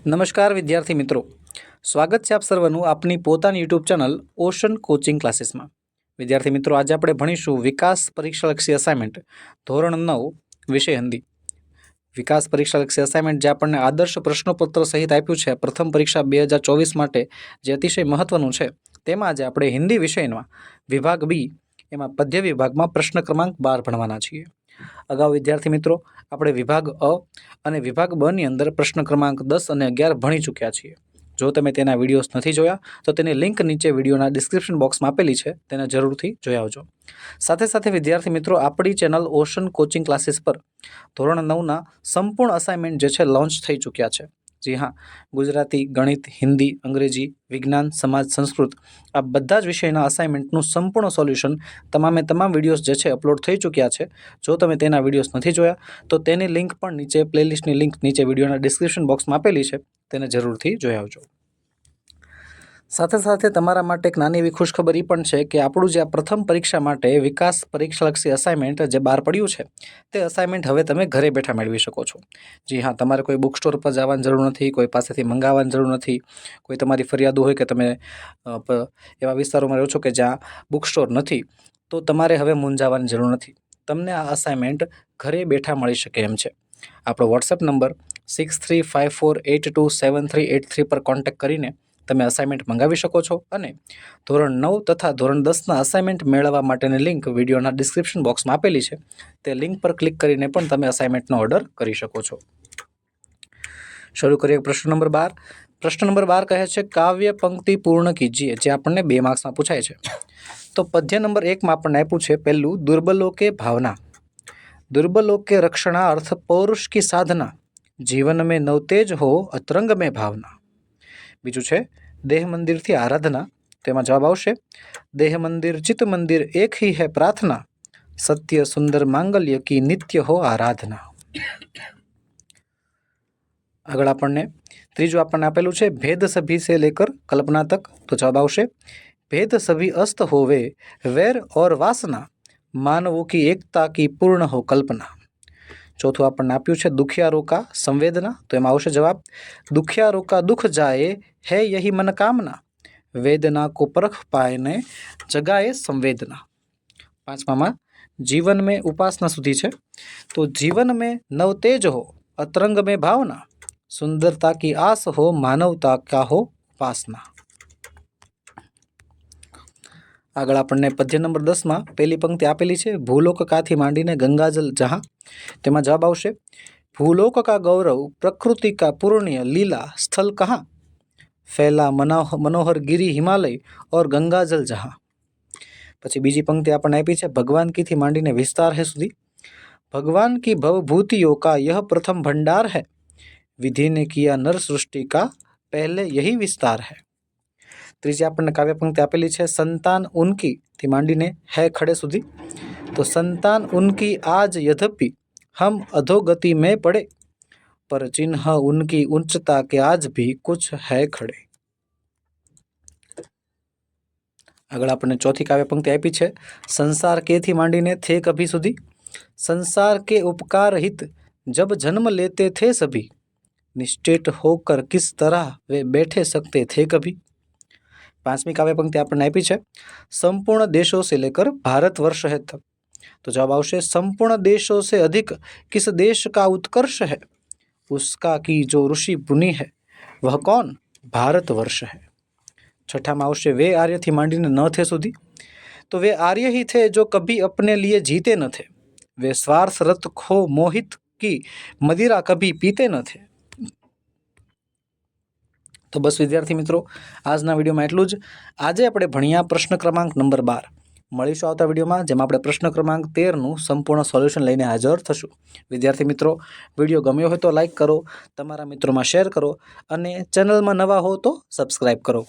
નમસ્કાર વિદ્યાર્થી મિત્રો, સ્વાગત છે આપ સર્વનું આપની પોતાની યુટ્યુબ ચેનલ ઓશન કોચિંગ ક્લાસીસમાં। વિદ્યાર્થી મિત્રો, આજે આપણે ભણીશું વિકાસ પરીક્ષાલક્ષી અસાઇનમેન્ટ ધોરણ 9 વિષય હિન્દી। વિકાસ પરીક્ષાલક્ષી અસાઇનમેન્ટ જે આપણને આદર્શ પ્રશ્નોપત્ર સહિત આપ્યું છે પ્રથમ પરીક્ષા 2024 માટે, જે અતિશય મહત્વનું છે, તેમાં આજે આપણે હિન્દી વિષયમાં વિભાગ બી એમાં પદ્ય વિભાગમાં પ્રશ્ન ક્રમાંક 12 ભણવાના છીએ। અગાઉ વિદ્યાર્થી મિત્રો આપણે વિભાગ અ અને વિભાગ બ ની અંદર પ્રશ્ન ક્રમાંક 10 અને 11 ભણી ચૂક્યા છીએ। જો તમે તેના વિડીયોઝ નથી જોયા તો તેની લિંક નીચે વિડીયોના ડિસ્ક્રિપ્શન બોક્સમાં આપેલી છે, તેને જરૂરથી જોઈ આવજો। સાથે સાથે વિદ્યાર્થી મિત્રો, આપણી ચેનલ ઓશન કોચિંગ ક્લાસીસ પર ધોરણ 9ના સંપૂર્ણ અસાઇનમેન્ટ જે છે લોન્ચ થઈ ચૂક્યા છે। જી હા, ગુજરાતી, ગણિત, હિન્દી, અંગ્રેજી, વિજ્ઞાન, સમાજ, સંસ્કૃત આ બધા જ વિષયના અસાઇનમેન્ટનું સંપૂર્ણ સોલ્યુશન તમામે તમામ વિડીયોઝ જે છે અપલોડ થઈ ચૂક્યા છે। જો તમે તેના વિડીયોઝ નથી જોયા તો તેની લિંક પણ નીચે પ્લેલિસ્ટની લિંક નીચે વિડીયોના ડિસ્ક્રિપ્શન બોક્સમાં આપેલી છે, તેને જરૂરથી જોઈ આવજો। સાથે સાથે તમારા માટે એક નાની એવી ખુશખબર એ પણ છે કે આપણું જે આ પ્રથમ પરીક્ષા માટે વિકાસ પરીક્ષાલક્ષી અસાઇનમેન્ટ જે બહાર પડ્યું છે તે અસાઇનમેન્ટ હવે તમે ઘરે બેઠા મેળવી શકો છો। જી હા, તમારે કોઈ બુક સ્ટોર પર જવાની જરૂર નથી, કોઈ પાસેથી મંગાવવાની જરૂર નથી, કોઈ તમારી ફરિયાદો હોય કે તમે એવા વિસ્તારોમાં રહો છો કે જ્યાં બુક સ્ટોર નથી, તો તમારે હવે મૂંઝાવાની જરૂર નથી। તમને આ અસાઇનમેન્ટ ઘરે બેઠા મળી શકે એમ છે। આપણો વોટ્સએપ નંબર 6354827383 પર કોન્ટેક્ટ કરીને તમે અસાઇનમેન્ટ મંગાવી શકો છો અને ધોરણ 9 તથા ધોરણ 10ના અસાઇનમેન્ટ મેળવવા માટેની લિંક વિડીયોના ડિસ્ક્રિપ્શન બોક્સમાં આપેલી છે, તે લિંક પર ક્લિક કરીને પણ તમે અસાઇનમેન્ટનો ઓર્ડર કરી શકો છો। શરૂ કરીએ પ્રશ્ન નંબર 12। પ્રશ્ન નંબર 12 કહે છે કાવ્ય પંક્તિ પૂર્ણ કીજીએ, જે આપણને 2 માર્ક્સમાં પૂછાય છે। તો પદ્ય નંબર 1માં આપણને આપ્યું છે પહેલું, દુર્બલો કે ભાવના। दुर्बलों के रक्षणार्थ पौरुष की साधना, जीवन में नवतेज हो अतरंग में भावना। बीजू है देह मंदिर थी आराधना, तो एमां जवाब आवशे देह मंदिर चित्त मंदिर एक ही है प्रार्थना, सत्य सुंदर मांगल्य की नित्य हो आराधना। आगळ आपणे त्रीजू आपणे आपेलू छे भेद सभी से लेकर कल्पना तक, तो जवाब आवशे भेद सभी अस्त होवे वैर और वासना, मानवों की एकता की पूर्ण हो कल्पना। चौथું આપણને આપ્યું છે દુખિયારો કા સંવેદના, તો એમાં આવશે જવાબ દુખિયારો કા દુખ जाए है यही मन कामना, वेदना को परख पाए ने जगाए संवेदना। પાંચમામાં जीवन में उपासना સુધી છે, તો जीवन में नवतेज हो अतरंग में भावना, सुंदरता की आस हो मानवता का हो उपासना। આગળ આપણને પદ્ય નંબર 10માં પહેલી પંક્તિ આપેલી છે ભૂલોક કાથી માંડીને ગંગાજલ જહાં, તેમાં જવાબ આવશે ભૂલોક કા ગૌરવ પ્રકૃતિ કા પૂર્ણ્ય લીલા સ્થલ કહાં, ફેલા मनोहर गिरी हिमालय और गंगाजल जहां। પછી બીજી પંક્તિ આપણને આપી છે ભગવાન કી થી માંડીને વિસ્તાર હે સુધી, भगवान की भवभूतियों का यह प्रथम भंडार है, विधि ने किया नर सृष्टि का पहले यही विस्तार है। ત્રીજી આપણને કાવ્ય પંક્તિ આપેલી છે संतान उनकी થી માંડીને है खड़े સુધી, तो संतान उनकी आज यद्यपि हम अधोगति में पड़े, पर चिन्ह उनकी उच्चता के आज भी कुछ है खड़े। આગળ આપણને ચોથી કાવ્ય પંક્તિ આપી છે संसार के થી માંડીને थे कभी સુધી, संसार के उपकार हित जब जन्म लेते थे सभी, निश्चेत होकर किस तरह वे बैठे सकते थे कभी। पांचवी काव्य पंक्ति आपने आपी है संपूर्ण देशों से लेकर भारतवर्ष है तक, तो जवाब आवशे संपूर्ण देशों से अधिक किस देश का उत्कर्ष है, उसका की जो ऋषि मुनि है वह कौन, भारतवर्ष है। छठा में आवशे वे आर्य थी मांडीने न थे सुधी, तो वे आर्य ही थे जो कभी अपने लिए जीते न थे, वे स्वार्थ रत खो मोहित की मदिरा कभी पीते न थे। तो बस विद्यार्थी मित्रों, आजना विडियो में एटलू ज। आज आपणे भण्या प्रश्न क्रमांक नंबर 12। मळीशुं आवता विडियोमां, जेमां आपणे प्रश्न क्रमांक 13નું संपूर्ण सोल्यूशन लईने हाजर थशुं। विद्यार्थी मित्रों, विडियो गम्यो होय तो लाइक करो, तमारा मित्रों में शेर करो, अने चेनल में नवा हो तो सब्सक्राइब करो।